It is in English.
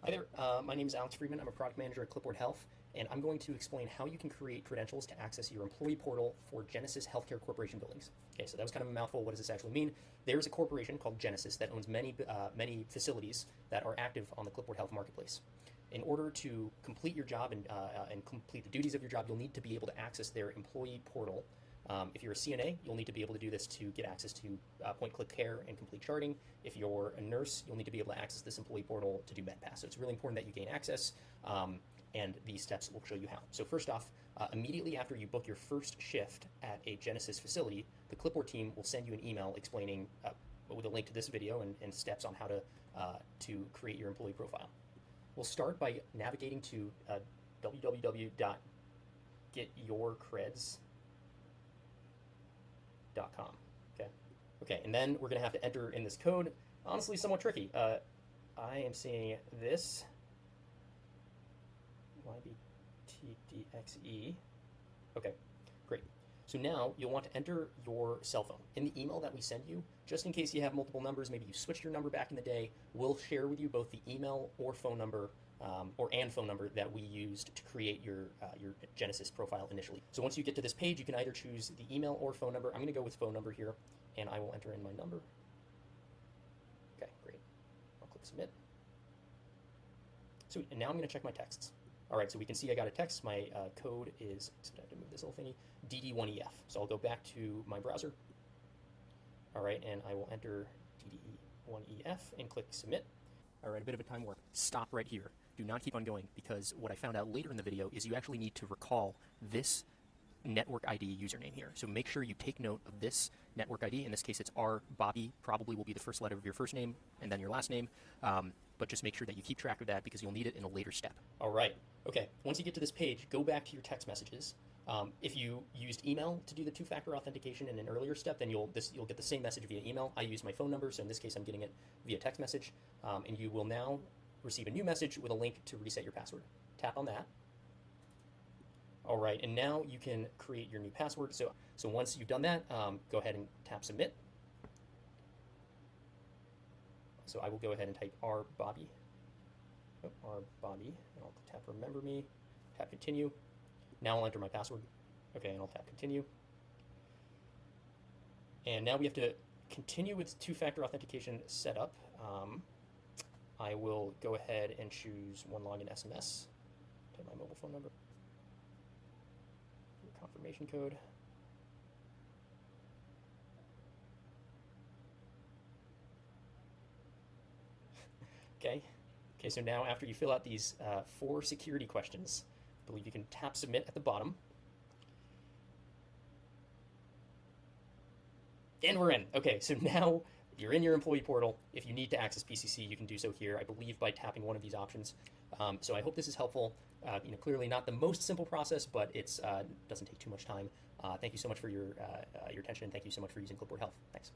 Hi there, my name is Alex Friedman. I'm a product manager at Clipboard Health, and I'm going to explain how you can create credentials to access your employee portal for Genesis Healthcare Corporation buildings. Okay, so that was kind of a mouthful. What does this actually mean? There's a corporation called Genesis that owns many facilities that are active on the Clipboard Health marketplace. In order to complete your job and complete the duties of your job, you'll need to be able to access their employee portal. If you're a CNA, you'll need to be able to do this to get access to point-click care and complete charting. If you're a nurse, you'll need to be able to access this employee portal to do MedPass. So it's really important that you gain access, and these steps will show you how. So first off, immediately after you book your first shift at a Genesis facility, the Clipboard team will send you an email explaining with a link to this video and steps on how to create your employee profile. We'll start by navigating to www.getyourcreds.com. Okay, and then we're going to have to enter in this code. Honestly, somewhat tricky. I am seeing this YBTDXE. Okay, great. So now you'll want to enter your cell phone. In the email that we send you, just in case you have multiple numbers, maybe you switched your number back in the day, we'll share with you both the email or phone number and phone number that we used to create your Genesis profile initially. So once you get to this page, you can either choose the email or phone number. I'm going to go with phone number here, and I will enter in my number. Okay, great. I'll click submit. So and now I'm going to check my texts. All right, so we can see I got a text. My code is, I have to move this little thingy, DD1EF. So I'll go back to my browser. All right, and I will enter DD1EF and click submit. All right, a bit of a time warp. Stop right here. Do not keep on going, because what I found out later in the video is you actually need to recall this network ID username here. So make sure you take note of this network ID. In this case, it's RBobby. Probably will be the first letter of your first name and then your last name. But just make sure that you keep track of that, because you'll need it in a later step. All right. Okay. Once you get to this page, go back to your text messages. If you used email to do the two-factor authentication in an earlier step, then you'll get the same message via email. I use my phone number, so in this case, I'm getting it via text message. And you will now receive a new message with a link to reset your password. Tap on that. All right, and now you can create your new password. So once you've done that, go ahead and tap submit. So I will go ahead and type RBobby, and I'll tap remember me, tap continue. Now I'll enter my password. Okay, and I'll tap continue. And now we have to continue with two-factor authentication setup. I will go ahead and choose one login SMS, type my mobile phone number, confirmation code. Okay, so now after you fill out these 4 security questions, I believe you can tap submit at the bottom. And we're in. Okay, so now you're in your employee portal. If you need to access PCC, you can do so here, I believe, by tapping one of these options. So I hope this is helpful. Clearly not the most simple process, but it doesn't take too much time. Thank you so much for your attention, and thank you so much for using Clipboard Health. Thanks.